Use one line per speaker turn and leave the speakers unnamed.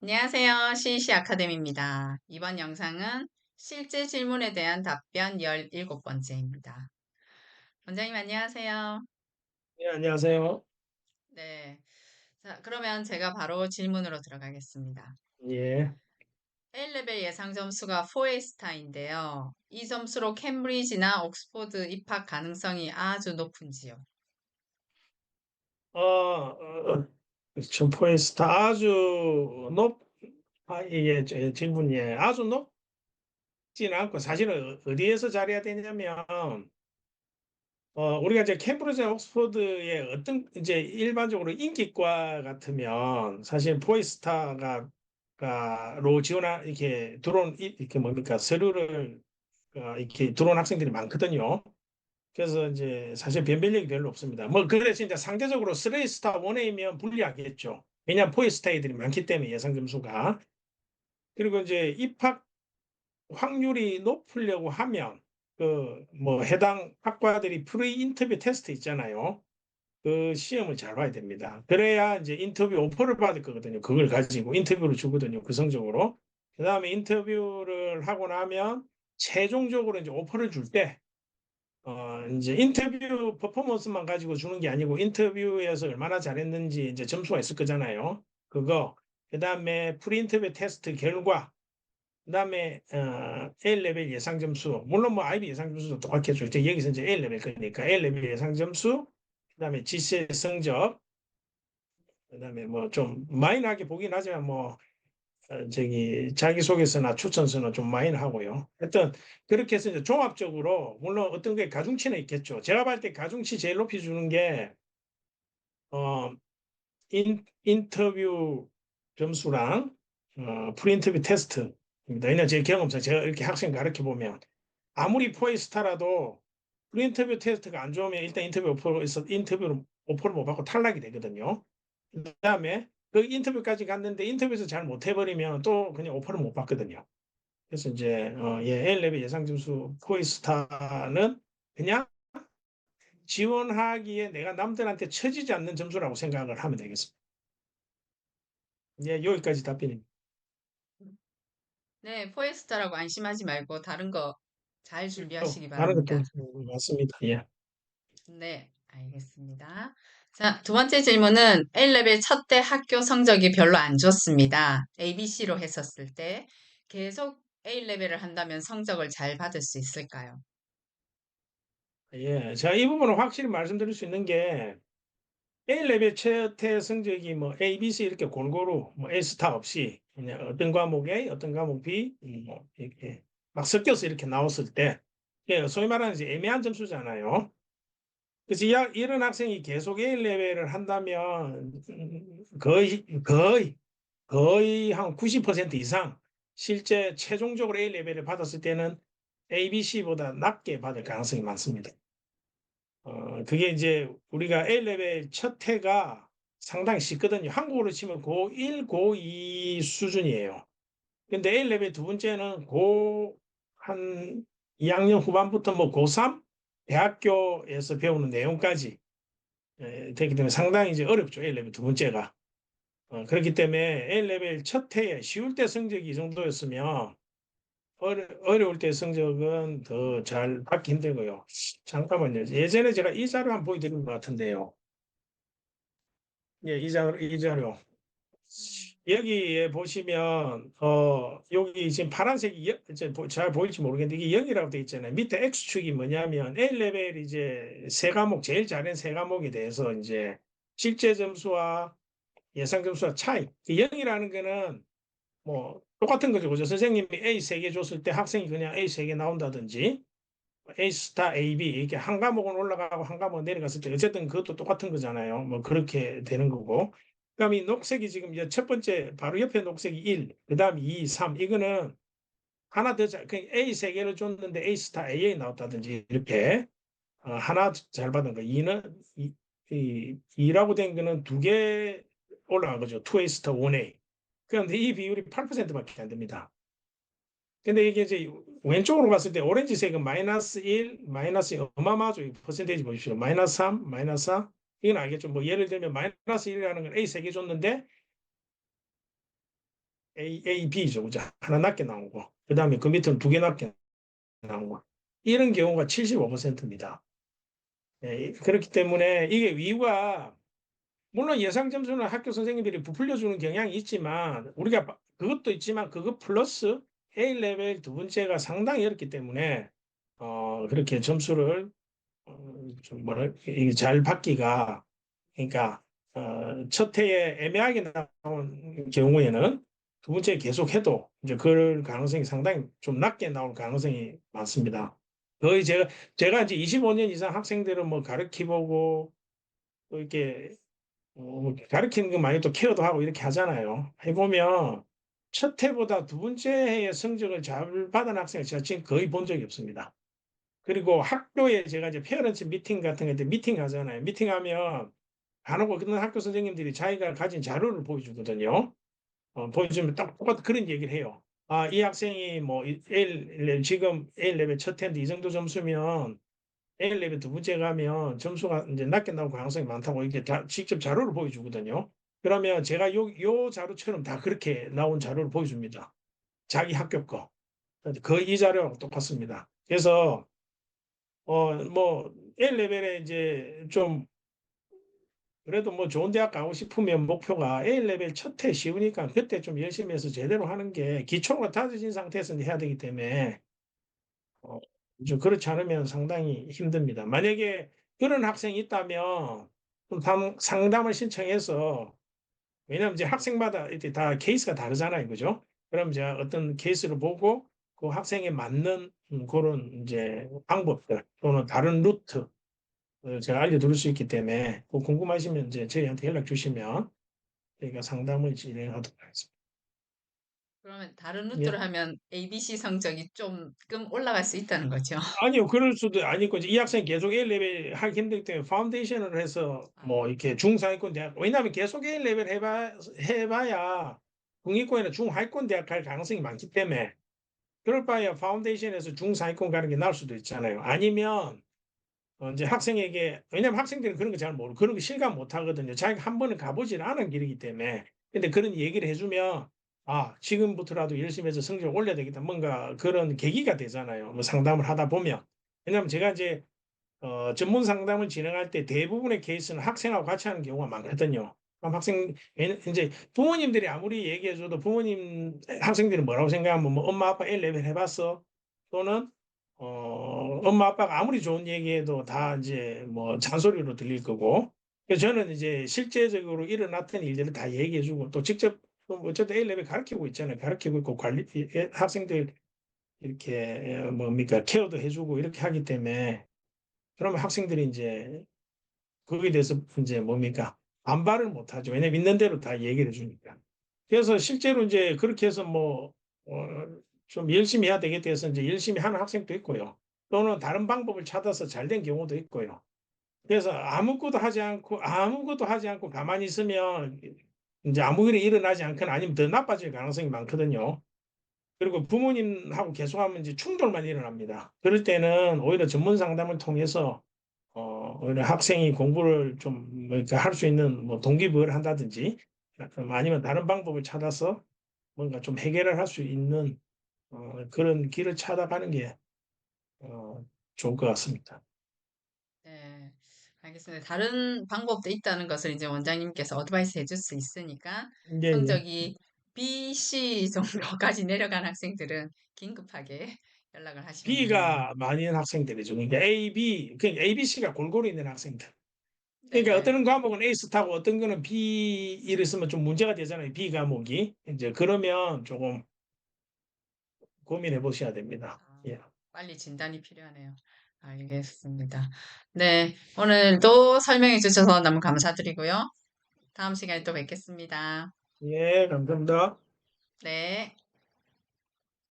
안녕하세요. CC 아카데미입니다. 이번 영상은 실제 질문에 대한 답변 17번째입니다. 원장님 안녕하세요.
네, 안녕하세요.
네. 자, 그러면 제가 바로 질문으로 들어가겠습니다.
예.
A레벨 예상 점수가 4A 스타인데요. 이 점수로 캠브리지나 옥스포드 입학 가능성이 아주 높은지요?
점포에스타 아주 이게 질문이 아주 높지는 않고 사실은 어디에서 잘해야 되냐면, 우리가 이제 캠브리지, 옥스포드의 어떤 이제 일반적으로 인기과 같으면 사실 포에스타가로 지원하 이렇게 들어온 이렇게 뭡니까 서류를 이렇게 들어온 학생들이 많거든요. 그래서 이제 사실 변별력이 별로 없습니다. 뭐 그래서 이제 상대적으로 3스타 1A면 불리하겠죠. 왜냐하면 포이스타 애들이 많기 때문에 예상 점수가. 그리고 이제 입학 확률이 높으려고 하면 그 뭐 해당 학과들이 프리 인터뷰 테스트 있잖아요. 그 시험을 잘 봐야 됩니다. 그래야 이제 인터뷰 오퍼를 받을 거거든요. 그걸 가지고 인터뷰를 주거든요. 그 성적으로. 그다음에 인터뷰를 하고 나면 최종적으로 이제 오퍼를 줄때 이제 인터뷰 퍼포먼스만 가지고 주는 게 아니고 인터뷰에서 얼마나 잘했는지 이제 점수가 있을 거잖아요. 그거, 그 다음에 프리인터뷰 테스트 결과, 그 다음에 A레벨 예상 점수, 물론 뭐 IB 예상 점수도 똑같겠죠. 이제 여기서 이제 A레벨 거니까 A레벨 예상 점수, 그 다음에 GCE 성적, 그 다음에 뭐 좀 마이너하게 보긴 하지만 뭐 저기 자기소개서나 추천서는 좀 마이너하고요. 하여튼 그렇게 해서 이제 종합적으로 물론 어떤 게 가중치는 있겠죠. 제가 봤을 때 가중치 제일 높이 주는 게 어, 인터뷰 점수랑 프리인터뷰 테스트입니다. 왜냐면 제 경험상 제가 이렇게 학생 가르쳐 보면 아무리 포에스타라도 프리인터뷰 테스트가 안 좋으면 일단 인터뷰로 오퍼를 못 받고 탈락이 되거든요. 그다음에 그 인터뷰까지 갔는데 인터뷰에서 잘 못해버리면 또 그냥 오퍼를 못 받거든요. 그래서 이제 A레벨 예상 점수 포이스타는 그냥 지원하기에 내가 남들한테 처지지 않는 점수라고 생각을 하면 되겠습니다. 예, 여기까지 답변입니다.
네, 포에스타라고 안심하지 말고 다른 거 잘
또
준비하시기
다른 것도
바랍니다.
맞습니다. 예.
네, 알겠습니다. 자, 두 번째 질문은 A레벨 첫 때 학교 성적이 별로 안 좋습니다. ABC로 했었을 때 계속 A레벨을 한다면 성적을 잘 받을 수 있을까요?
예. 제가 이 부분은 확실히 말씀드릴 수 있는 게 A레벨 최대 성적이 뭐 A, B, C 이렇게 골고루 뭐 A 스타 없이 그냥 어떤 과목 A, 어떤 과목 B 뭐 이렇게 막 섞여서 이렇게 나왔을 때 예, 소위 말하는 이제 애매한 점수잖아요. 그래서 이런 학생이 계속 A레벨을 한다면 거의 한 90% 이상 실제 최종적으로 A레벨을 받았을 때는 A, B, C보다 낮게 받을 가능성이 많습니다. 그게 이제 우리가 A레벨 첫 해가 상당히 쉽거든요. 한국으로 치면 고1, 고2 수준이에요. 근데 A레벨 두 번째는 한 2학년 후반부터 뭐 고3 대학교에서 배우는 내용까지 되기 때문에 상당히 이제 어렵죠. A레벨 두 번째가. 그렇기 때문에 A레벨 첫 해에 쉬울 때 성적이 이 정도였으면 어려울 때 성적은 더 잘 받기 힘들고요. 잠깐만요. 예전에 제가 이 자료 한번 보여드린 것 같은데요. 예, 이 자료. 여기에 보시면, 여기 지금 파란색이 이제 잘 보일지 모르겠는데 이게 0이라고 되어 있잖아요. 밑에 X축이 뭐냐면 A레벨 이제 세 과목, 제일 잘한 세 과목에 대해서 이제 실제 점수와 예상 점수와 차이. 0이라는 거는 뭐 똑같은 거죠. 그죠? 선생님이 A 세 개 줬을 때 학생이 그냥 A 세 개 나온다든지 A 스타 A, B 이렇게 한 과목은 올라가고 한 과목은 내려갔을 때 어쨌든 그것도 똑같은 거잖아요. 뭐 그렇게 되는 거고. 그다음에 이 녹색이 지금 이제 첫 번째 바로 옆에 녹색이 1, 그다음 2, 3 이거는 하나 더 잘, 그냥 A 세 개를 줬는데 A 스타 AA 나왔다든지 이렇게 하나 잘 받은 거. 2는 이라고 된 거는 두 개 올라간 거죠. 2A 스타 1A. 그런데 이 비율이 8%밖에 안 됩니다. 근데 이게 이제 왼쪽으로 봤을 때 오렌지색은 마이너스 1, 마이너스 어마어마하죠. 이 퍼센테이지 보십시오. 마이너스 3, 마이너스 4. 이건 알겠죠. 뭐 예를 들면 마이너스 1이라는 건 A 3개 줬는데 A, B죠. 그죠? 하나 낮게 나오고, 그 다음에 그 밑에는 두 개 낮게 나오고, 이런 경우가 75%입니다. 그렇기 때문에 이게 이유가, 물론 예상 점수는 학교 선생님들이 부풀려 주는 경향이 있지만, 우리가 그것도 있지만, 그것 플러스 A 레벨 두 번째가 상당히 어렵기 때문에, 그렇게 점수를, 좀 이게 잘 받기가, 그러니까, 첫 해에 애매하게 나온 경우에는 두 번째 계속해도 이제 그럴 가능성이 상당히 좀 낮게 나올 가능성이 많습니다. 거의 제가 이제 25년 이상 학생들을 뭐 가르치고 또 이렇게 가르치는 거 많이 또 케어도 하고 이렇게 하잖아요. 해보면 첫 해보다 두 번째 해의 성적을 잘 받은 학생을 제가 지금 거의 본 적이 없습니다. 그리고 학교에 제가 이제 페어런츠 미팅 같은 거 때 미팅 하잖아요. 미팅하면 간혹 어떤 학교 선생님들이 자기가 가진 자료를 보여주거든요. 보여주면 딱 똑같은 그런 얘기를 해요. 아, 이 학생이 뭐 지금 A레벨 첫 해인데 이 정도 점수면 A레벨 두 번째 가면 점수가 이제 낮게 나올 가능성이 많다고 이렇게 다 직접 자료를 보여주거든요. 그러면 제가 요 자료처럼 다 그렇게 나온 자료를 보여줍니다. 자기 학교 거. 거의 이 자료랑 똑같습니다. 그래서 뭐 A레벨에 이제 좀 그래도 뭐 좋은 대학 가고 싶으면 목표가 A레벨 첫 해 쉬우니까 그때 좀 열심히 해서 제대로 하는 게 기초가 다져진 상태에서 해야 되기 때문에 어, 좀 그렇지 않으면 상당히 힘듭니다. 만약에 그런 학생이 있다면 좀 상담을 신청해서 왜냐하면 이제 학생마다 이렇게 다 케이스가 다르잖아요, 그죠? 그럼 이제 어떤 케이스를 보고 그 학생에 맞는 그런 이제 방법들 또는 다른 루트 제가 알려드릴 수 있기 때문에 꼭 궁금하시면 이제 저희한테 연락 주시면 저희가 상담을 진행하도록 하겠습니다.
그러면 다른 루트를
예.
하면 ABC 성적이 조금 올라갈 수 있다는 거죠.
아니요, 그럴 수도 아니고 이제 이 학생이 계속 A 레벨 하기 힘들기 때문에 파운데이션을 해서 뭐
아,
이렇게 중상위권 대학 왜냐하면 계속 A 레벨 해봐야 중위권이나 중하위권 대학 갈 가능성이 많기 때문에 그럴 바에야 파운데이션에서 중상위권 가는 게 나을 수도 있잖아요. 아니면 이제 학생에게 왜냐면 학생들은 그런 거 잘 모르고 그런 거 실감 못 하거든요. 자기가 한 번은 가보질 않은 길이기 때문에. 근데 그런 얘기를 해주면 아 지금부터라도 열심히 해서 성적을 올려야 되겠다. 뭔가 그런 계기가 되잖아요. 뭐 상담을 하다 보면. 왜냐면 제가 이제 전문 상담을 진행할 때 대부분의 케이스는 학생하고 같이 하는 경우가 많거든요. 그럼 이제 부모님들이 아무리 얘기해줘도 학생들이 뭐라고 생각하면 뭐 엄마 아빠 1레벨 해봤어? 또는 엄마 아빠가 아무리 좋은 얘기해도 다 이제 뭐 잔소리로 들릴 거고. 그래서 저는 이제 실제적으로 일어났던 일들을 다 얘기해주고 또 직접 어쨌든 A레벨 가르치고 있잖아요. 가르치고 있고 학생들 이렇게 뭡니까 케어도 해주고 이렇게 하기 때문에 그러면 학생들이 이제 거기에 대해서 이제 뭡니까 반발을 못 하죠. 왜냐면 있는 대로 다 얘기를 해주니까. 그래서 실제로 이제 그렇게 해서 뭐, 좀 열심히 해야 되겠다 해서 이제 열심히 하는 학생도 있고요. 또는 다른 방법을 찾아서 잘 된 경우도 있고요. 그래서 아무것도 하지 않고 가만히 있으면 이제 아무 일이 일어나지 않거나 아니면 더 나빠질 가능성이 많거든요. 그리고 부모님하고 계속하면 이제 충돌만 일어납니다. 그럴 때는 오히려 전문 상담을 통해서 오히려 학생이 공부를 좀 그러니까 할 수 있는 뭐 동기부여를 한다든지 아니면 다른 방법을 찾아서 뭔가 좀 해결을 할 수 있는 그런 길을 찾아가는 게 좋을 것 같습니다.
네. 알겠습니다. 다른 방법도 있다는 것을 이제 원장님께서 어드바이스 해줄 수 있으니까
예, 예.
성적이 B, C 정도까지 내려간 학생들은 긴급하게 연락을 하시면 되겠네요.
B가 많이 있는 학생들이죠. 그러니까 그러니까 A, B, C가 골고루 있는 학생들. 그러니까
네.
어떤 과목은 A 스타고 어떤 거는 B를 쓰면 좀 문제가 되잖아요. B 과목이. 이제 그러면 조금 고민해 보셔야 됩니다.
아,
예.
빨리 진단이 필요하네요. 알겠습니다. 네. 오늘도 설명해 주셔서 너무 감사드리고요. 다음 시간에 또 뵙겠습니다.
예, 감사합니다.
네.